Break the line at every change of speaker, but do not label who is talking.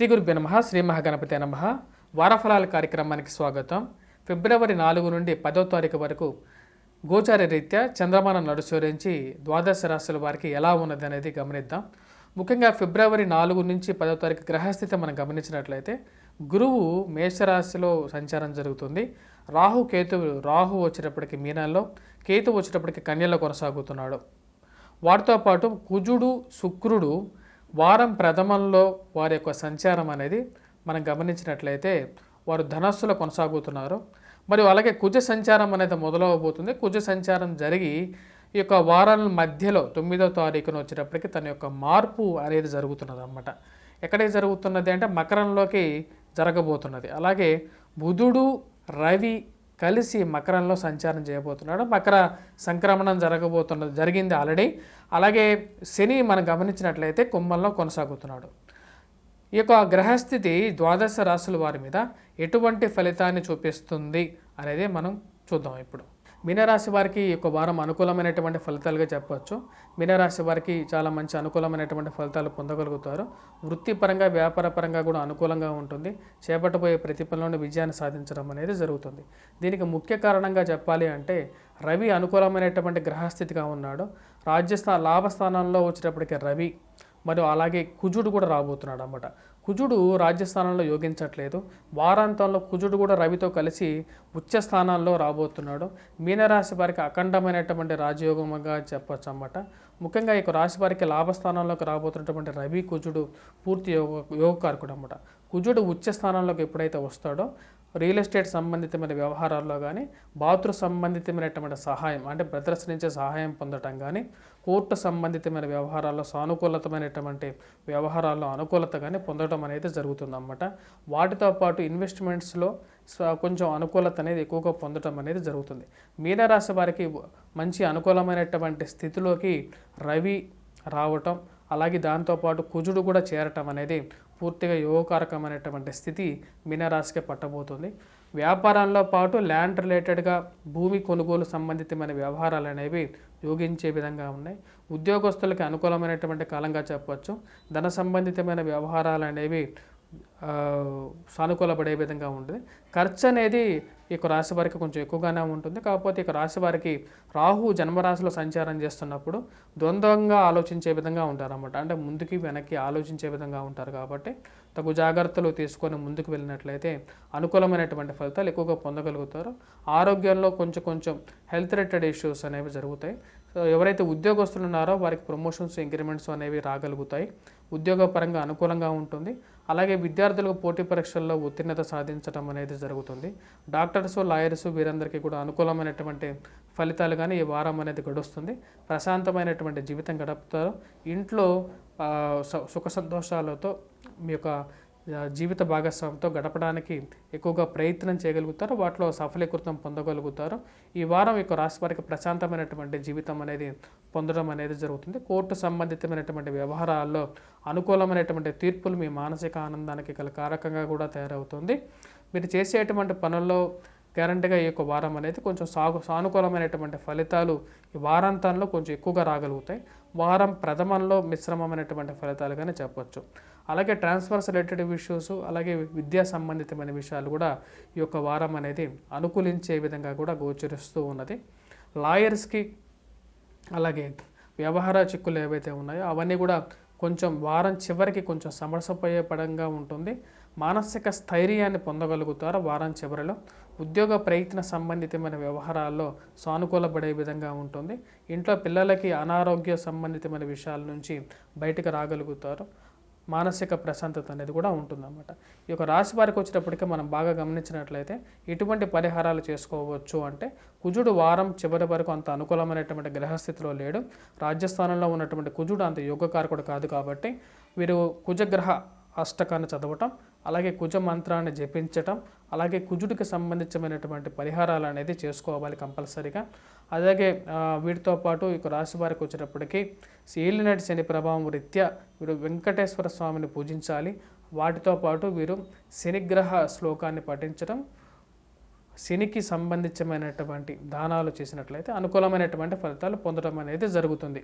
శ్రీ గురుభ్యో నమః. శ్రీ మహాగణపతే నమః. వారఫలాల కార్యక్రమానికి స్వాగతం. ఫిబ్రవరి 4 నుండి 10వ తారీఖు వరకు గోచార రీత్యా చంద్రమానం నడుసరించి ద్వాదశ రాశుల వారికి ఎలా ఉన్నది అనేది గమనిద్దాం. ముఖ్యంగా ఫిబ్రవరి 4 నుంచి 10వ తారీఖు గ్రహస్థితి మనం గమనించినట్లయితే గురువు మేషరాశిలో సంచారం జరుగుతుంది. రాహు వచ్చేటప్పటికి మీనంలో, కేతు వచ్చేటప్పటికి కన్యలో కొనసాగుతున్నాడు. వాటితో పాటు కుజుడు, శుక్రుడు వారం ప్రథమంలో వారి యొక్క సంచారం అనేది మనం గమనించినట్లయితే వారు ధనస్సులో కొనసాగుతున్నారు. మరియు అలాగే కుజ సంచారం అనేది మొదలవబోతుంది. కుజ సంచారం జరిగి ఈ యొక్క వారాల మధ్యలో 9వ తారీఖున వచ్చేటప్పటికి తన యొక్క మార్పు అనేది జరుగుతున్నది అన్నమాట. ఎక్కడికి జరుగుతున్నది అంటే మకరంలోకి జరగబోతున్నది. అలాగే బుధుడు, రవి కలిసి మకరంలో సంచారం చేయబోతున్నాడు. మకర సంక్రమణం జరిగింది ఆల్రెడీ. అలాగే శని మనం గమనించినట్లయితే కుంభంలో కొనసాగుతున్నాడు. ఈ యొక్క గ్రహస్థితి ద్వాదశ రాశుల వారి మీద ఎటువంటి ఫలితాన్ని చూపిస్తుంది అనేది మనం చూద్దాం. ఇప్పుడు మీనరాశి వారికి ఈ యొక్క వారం అనుకూలమైనటువంటి ఫలితాలుగా చెప్పవచ్చు. మీనరాశి వారికి చాలా మంచి అనుకూలమైనటువంటి ఫలితాలు పొందగలుగుతారు. వృత్తిపరంగా, వ్యాపారపరంగా కూడా అనుకూలంగా ఉంటుంది. చేపట్టబోయే ప్రతి పనిలోని విజయాన్ని సాధించడం అనేది జరుగుతుంది. దీనికి ముఖ్య కారణంగా చెప్పాలి అంటే రవి అనుకూలమైనటువంటి గ్రహస్థితిగా ఉన్నాడు. లాభస్థానంలో వచ్చేటప్పటికి రవి మరియు అలాగే కుజుడు కూడా రాబోతున్నాడు అన్నమాట. కుజుడు రాజ్యస్థానంలో యోగించట్లేదు. వారాంతంలో కుజుడు కూడా రవితో కలిసి ఉచ్చ స్థానాల్లో రాబోతున్నాడు. మీనరాశి వారికి అఖండమైనటువంటి రాజయోగంగా చెప్పచ్చు అన్నమాట. ముఖ్యంగా ఈ రాశి వారికి లాభస్థానంలోకి రాబోతున్నటువంటి రవి, కుజుడు పూర్తి యోగకారకుడు అన్నమాట. కుజుడు ఉచ్చ స్థానంలోకి ఎప్పుడైతే వస్తాడో రియల్ ఎస్టేట్ సంబంధితమైన వ్యవహారాల్లో కానీ, బాతృ సంబంధితమైనటువంటి సహాయం అంటే బ్రదర్స్ నుంచి సహాయం పొందటం కానీ, కోర్టు సంబంధితమైన వ్యవహారాల్లో సానుకూలతమైనటువంటి వ్యవహారాల్లో అనుకూలత కానీ పొందడం అనేది జరుగుతుందన్నమాట. వాటితో పాటు ఇన్వెస్ట్మెంట్స్లో కొంచెం అనుకూలత అనేది ఎక్కువగా పొందడం అనేది జరుగుతుంది. మీనరాశి వారికి మంచి అనుకూలమైనటువంటి స్థితిలోకి రవి రావటం, అలాగే దాంతోపాటు కుజుడు కూడా చేరటం అనేది పూర్తిగా యోగకారకమైనటువంటి స్థితి మీనరాశికి పట్టబోతుంది. వ్యాపారాల్లో పాటు ల్యాండ్ రిలేటెడ్గా భూమి కొనుగోలు సంబంధితమైన వ్యవహారాలు అనేవి యోగించే విధంగా ఉన్నాయి. ఉద్యోగస్తులకి అనుకూలమైనటువంటి కాలంగా చెప్పవచ్చు. ధన సంబంధితమైన వ్యవహారాలు అనేవి సానుకూలపడే విధంగా ఉంటుంది. ఖర్చు అనేది ఈ రాశి వారికి కొంచెం ఎక్కువగానే ఉంటుంది. కాకపోతే ఇక రాశి వారికి రాహు జన్మరాశిలో సంచారం చేస్తున్నప్పుడు ద్వంద్వంగా ఆలోచించే విధంగా ఉంటారన్నమాట. అంటే ముందుకి వెనక్కి ఆలోచించే విధంగా ఉంటారు. కాబట్టి తగు జాగ్రత్తలు తీసుకొని ముందుకు వెళ్ళినట్లయితే అనుకూలమైనటువంటి ఫలితాలు ఎక్కువగా పొందగలుగుతారు. ఆరోగ్యంలో కొంచెం హెల్త్ రిలేటెడ్ ఇష్యూస్ అనేవి జరుగుతాయి. ఎవరైతే ఉద్యోగస్తులు ఉన్నారో వారికి ప్రమోషన్స్, ఇంక్రిమెంట్స్ అనేవి రాగలుగుతాయి. ఉద్యోగపరంగా అనుకూలంగా ఉంటుంది. అలాగే విద్యార్థులకు పోటీ పరీక్షల్లో ఉత్తీర్ణత సాధించడం అనేది జరుగుతుంది. డాక్టర్స్, లాయర్స్ వీరందరికీ కూడా అనుకూలమైనటువంటి ఫలితాలు కానీ ఈ వారం అనేది గడుస్తుంది. ప్రశాంతమైనటువంటి జీవితం గడుపుతారు. ఇంట్లో సుఖ సంతోషాలతో మీ యొక్క జీవిత భాగస్వామితో గడపడానికి ఎక్కువగా ప్రయత్నం చేయగలుగుతారు. వాటిలో సఫలీకృతం పొందగలుగుతారు. ఈ వారం యొక్క రాశి వారికి ప్రశాంతమైనటువంటి జీవితం అనేది పొందడం అనేది జరుగుతుంది. కోర్టు సంబంధితమైనటువంటి వ్యవహారాల్లో అనుకూలమైనటువంటి తీర్పులు మీ మానసిక ఆనందానికి గల కారకంగా కూడా తయారవుతుంది. మీరు చేసేటువంటి పనుల్లో గ్యారంటీగా ఈ యొక్క వారం అనేది కొంచెం సానుకూలమైనటువంటి ఫలితాలు ఈ వారాంతంలో కొంచెం ఎక్కువగా రాగలుగుతాయి. వారం ప్రథమంలో మిశ్రమమైనటువంటి ఫలితాలుగానే చెప్పవచ్చు. అలాగే ట్రాన్స్ఫర్స్ రిలేటెడ్ ఇష్యూస్, అలాగే విద్యా సంబంధితమైన విషయాలు కూడా ఈ యొక్క వారం అనేది అనుకూలించే విధంగా కూడా గోచరిస్తూ ఉన్నది. లాయర్స్కి అలాగే వ్యవహార చిక్కులు ఏవైతే ఉన్నాయో అవన్నీ కూడా కొంచెం వారం చివరికి కొంచెం సమరసపోయే పడంగా ఉంటుంది. మానసిక స్థైర్యాన్ని పొందగలుగుతారు వారం చివరిలో. ఉద్యోగ ప్రయత్న సంబంధితమైన వ్యవహారాల్లో సానుకూలపడే విధంగా ఉంటుంది. ఇంట్లో పిల్లలకి అనారోగ్య సంబంధితమైన విషయాల నుంచి బయటకు రాగలుగుతారు. మానసిక ప్రశాంతత అనేది కూడా ఉంటుందన్నమాట. ఈ యొక్క రాశి వారికి వచ్చేటప్పటికి మనం బాగా గమనించినట్లయితే ఎటువంటి పరిహారాలు చేసుకోవచ్చు అంటే కుజుడు వారం చివరి వరకు అంత అనుకూలమైనటువంటి గ్రహస్థితిలో లేడు. రాజ్యస్థానంలో ఉన్నటువంటి కుజుడు అంత యోగకారకుడు కాదు. కాబట్టి వీరు కుజగ్రహ అష్టకాన్ని చదవటం, అలాగే కుజ మంత్రాన్ని జపించటం, అలాగే కుజుడికి సంబంధించినటువంటి పరిహారాలు అనేది చేసుకోవాలి కంపల్సరీగా. అలాగే వీటితో పాటు ఇక రాశి వారికి వచ్చేటప్పటికి ఏలినాటి శని ప్రభావం రీత్యా వీరు వెంకటేశ్వర స్వామిని పూజించాలి. వాటితో పాటు వీరు శనిగ్రహ శ్లోకాన్ని పఠించడం, శనికి సంబంధించినటువంటి దానాలు చేసినట్లయితే అనుకూలమైనటువంటి ఫలితాలు పొందడం అనేది జరుగుతుంది.